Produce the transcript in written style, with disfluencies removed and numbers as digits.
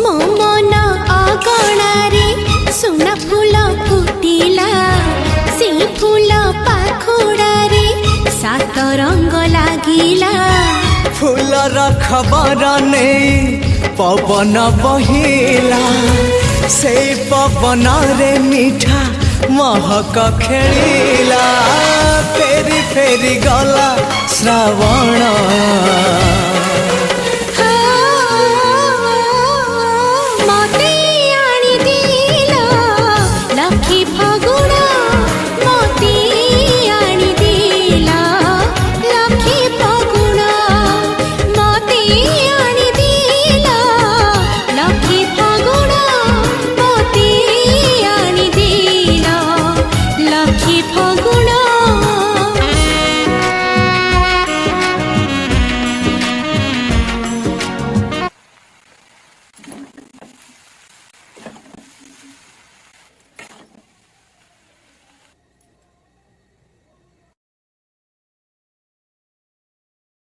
मो मन अगणारे सुना फूल फुटिला से फूल पाखुड़ारे सात रंग लागिला फूलर खबर नहीं पवन बहिला से पवन रे मीठा महक खेलिला फेरी फेरी गला श्रावण